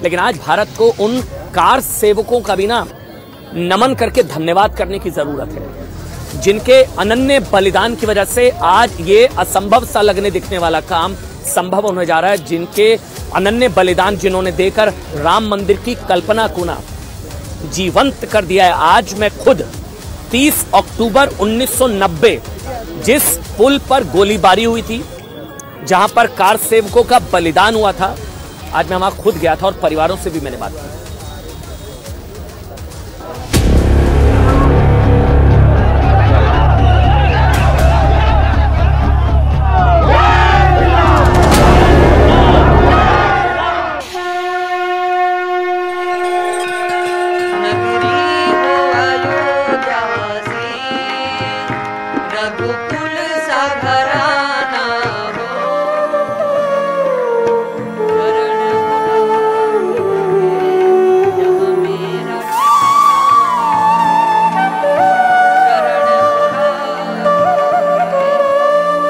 लेकिन आज भारत को उन कार सेवकों का भी ना नमन करके धन्यवाद करने की जरूरत है, जिनके अनन्य बलिदान की वजह से आज ये असंभव सा लगने दिखने वाला काम संभव होने जा रहा है, जिनके अनन्य बलिदान जिन्होंने देकर राम मंदिर की कल्पना को ना जीवंत कर दिया है। आज मैं खुद 30 अक्टूबर 1990 जिस पुल पर गोलीबारी हुई थी, जहां पर कार सेवकों का बलिदान हुआ था, आज मैं वहां खुद गया था और परिवारों से भी मैंने बात की।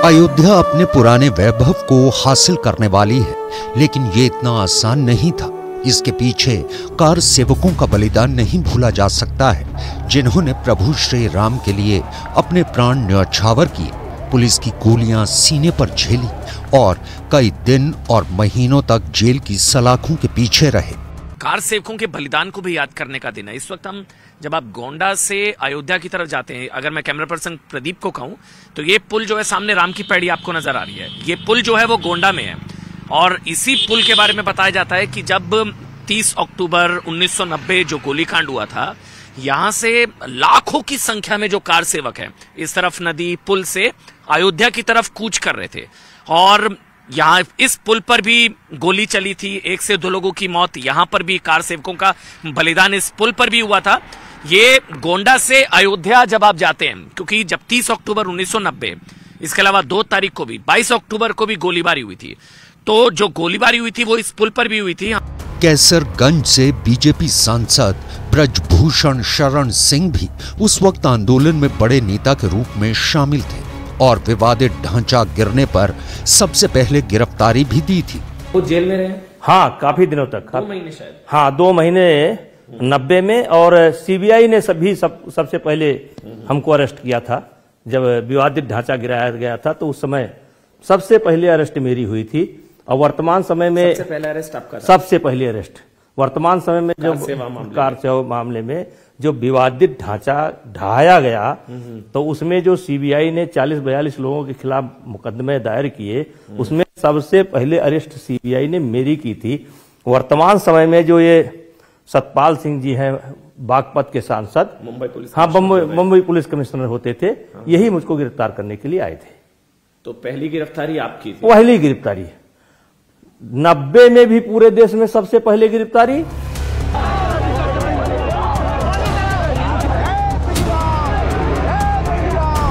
अयोध्या अपने पुराने वैभव को हासिल करने वाली है, लेकिन ये इतना आसान नहीं था। इसके पीछे कार सेवकों का बलिदान नहीं भूला जा सकता है, जिन्होंने प्रभु श्री राम के लिए अपने प्राण न्यौछावर किए, पुलिस की गोलियां सीने पर झेली और कई दिन और महीनों तक जेल की सलाखों के पीछे रहे। कार सेवकों के बलिदान को भी याद करने का दिन है। इस वक्त हम जब आप गोंडा से अयोध्या की तरफ जाते हैं, अगर मैं कैमरा पर्सन प्रदीप को कहूं तो ये पुल जो है सामने राम की पैड़ी आपको नजर आ रही है, ये पुल जो है वो गोंडा में है। और इसी पुल के बारे में बताया जाता है कि जब 30 अक्टूबर 1990 जो गोलीकांड हुआ था, यहां से लाखों की संख्या में जो कार सेवक है इस तरफ नदी पुल से अयोध्या की तरफ कूच कर रहे थे, और यहाँ इस पुल पर भी गोली चली थी, 1 से 2 लोगों की मौत, यहां पर भी कार सेवकों का बलिदान इस पुल पर भी हुआ था। ये गोंडा से अयोध्या जब आप जाते हैं, क्योंकि जब 30 अक्टूबर 1990, इसके अलावा 2 तारीख को भी 22 अक्टूबर को भी गोलीबारी हुई थी, तो जो गोलीबारी हुई थी वो इस पुल पर भी हुई थी। कैसरगंज से बीजेपी सांसद ब्रजभूषण शरण सिंह भी उस वक्त आंदोलन में बड़े नेता के रूप में शामिल थे और विवादित ढांचा गिरने पर सबसे पहले गिरफ्तारी भी दी थी। वो जेल में रहे? हाँ, काफी दिनों तक। 2 महीने शायद। हाँ, 2 महीने 90 में, और सीबीआई ने सबसे पहले हमको अरेस्ट किया था जब विवादित ढांचा गिराया गया था, तो उस समय सबसे पहले अरेस्ट मेरी हुई थी। और वर्तमान समय में सबसे पहले अरेस्ट आपका? सबसे पहले अरेस्ट वर्तमान समय में जो कार सेवा मामले में जो विवादित ढांचा ढाया गया, तो उसमें जो सीबीआई ने 40-42 लोगों के खिलाफ मुकदमे दायर किए, उसमें सबसे पहले अरेस्ट सीबीआई ने मेरी की थी। वर्तमान समय में जो ये सतपाल सिंह जी हैं, बागपत के सांसद, मुंबई पुलिस, हाँ, मुंबई पुलिस कमिश्नर होते थे, यही मुझको गिरफ्तार करने के लिए आए थे। तो पहली गिरफ्तारी आपकी थी? पहली गिरफ्तारी 90 में भी पूरे देश में सबसे पहले गिरफ्तारी।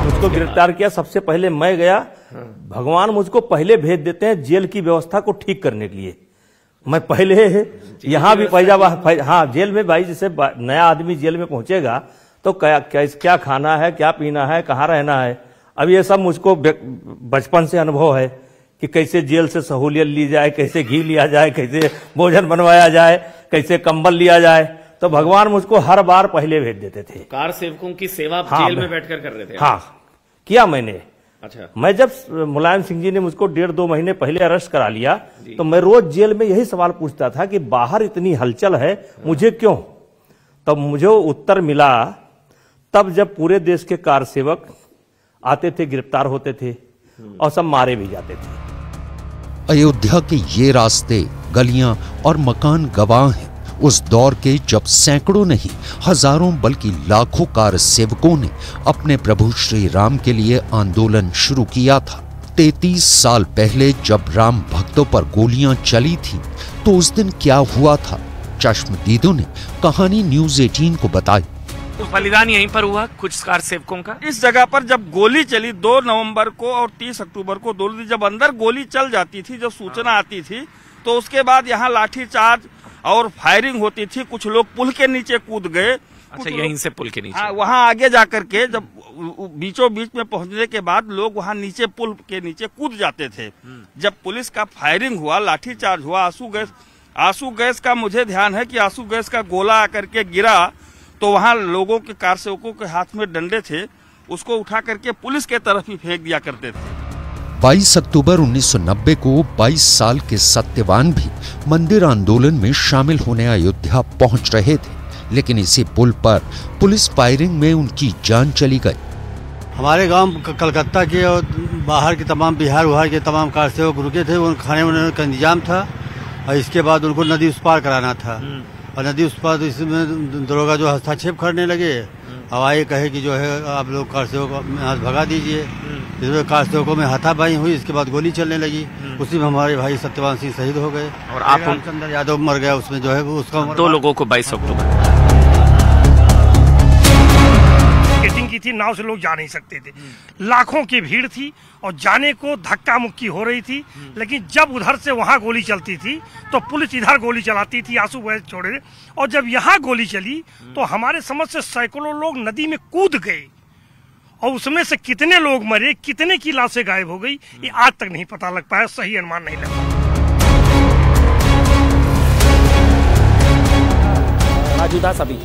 मुझको गिरफ्तार किया सबसे पहले मैं गया। भगवान मुझको पहले भेज देते हैं जेल की व्यवस्था को ठीक करने के लिए। मैं पहले यहाँ भी हाँ, जेल में भाई, जैसे नया आदमी जेल में पहुंचेगा तो क्या खाना है, क्या पीना है, कहाँ रहना है, अब ये सब मुझको बचपन से अनुभव है कि कैसे जेल से सहूलियत ली जाए, कैसे घी लिया जाए, कैसे भोजन बनवाया जाए, कैसे कंबल लिया जाए। तो भगवान मुझको हर बार पहले भेज देते थे। कार सेवकों की सेवा जेल में बैठकर कर रहे थे? हाँ, किया मैंने। अच्छा। मैं जब मुलायम सिंह जी ने मुझको 1.5-2 महीने पहले अरेस्ट करा लिया, तो मैं रोज जेल में यही सवाल पूछता था कि बाहर इतनी हलचल है, मुझे क्यों? तब मुझे उत्तर मिला, तब जब पूरे देश के कार सेवक आते थे, गिरफ्तार होते थे और सब मारे भी जाते थे। अयोध्या के ये रास्ते, गलियां और मकान गवाह हैं उस दौर के जब सैकड़ों नहीं हजारों बल्कि लाखों कार सेवकों ने अपने प्रभु श्री राम के लिए आंदोलन शुरू किया था। 33 साल पहले जब राम भक्तों पर गोलियां चली थी, तो उस दिन क्या हुआ था, चश्मदीदों ने कहानी न्यूज़ 18 को बताई। तो बलिदान यहीं पर हुआ कुछ कार सेवकों का? इस जगह पर जब गोली चली 2 नवंबर को और 30 अक्टूबर को, 2 दिन जब अंदर गोली चल जाती थी, जब सूचना आती थी, तो उसके बाद यहाँ लाठीचार्ज और फायरिंग होती थी। कुछ लोग पुल के नीचे कूद गए। अच्छा, यहीं से पुल के नीचे? हाँ, वहाँ आगे जाकर के जब बीचों बीच में पहुंचने के बाद लोग वहाँ नीचे पुल के नीचे कूद जाते थे। जब पुलिस का फायरिंग हुआ, लाठीचार्ज हुआ, आंसू गैस का मुझे ध्यान है कि आंसू गैस का गोला आकर के गिरा तो वहां लोगों के कार सेवकों के हाथ में डंडे थे, उसको उठा करके पुलिस के तरफ ही फेंक दिया करते थे। 22 अक्टूबर 1990 को 22 साल के सत्यवान भी मंदिर आंदोलन में शामिल होने अयोध्या पहुंच रहे थे, लेकिन इसी पुल पर पुलिस फायरिंग में उनकी जान चली गई। हमारे गांव कलकत्ता के और बाहर के तमाम बिहार उहार के तमाम कार सेवक रुके थे, उन खाने वाने का इंतजाम था और इसके बाद उनको नदी उस पार कराना था और नदी उस पार, तो इसमें दरोगा जो हस्तक्षेप करने लगे। अब आए कहे कि जो है आप लोग कार सेवक यहाँ भगा दीजिए। इसमें कार सेवकों में हाथापाई हुई, इसके बाद गोली चलने लगी। उसी में हमारे भाई सत्यवान सिंह शहीद हो गए और आप चंद्र यादव मर गया उसमें, जो है उसका 2 लोगों को 22 अक्टूबर की थी, नाव से लोग जा नहीं सकते थे, लाखों की भीड़ थी और जाने को धक्का मुक्की हो रही थी। लेकिन जब उधर से वहां गोली चलती थी तो पुलिस इधर गोली चलाती थी, आंसू गैस छोड़े, और जब यहाँ गोली चली तो हमारे समझ से सैकड़ों लोग नदी में कूद गए और उसमें से कितने लोग मरे, कितने की लाशें गायब हो गई, ये आज तक नहीं पता लग पाया, सही अनुमान नहीं लगा। राजू दास अभी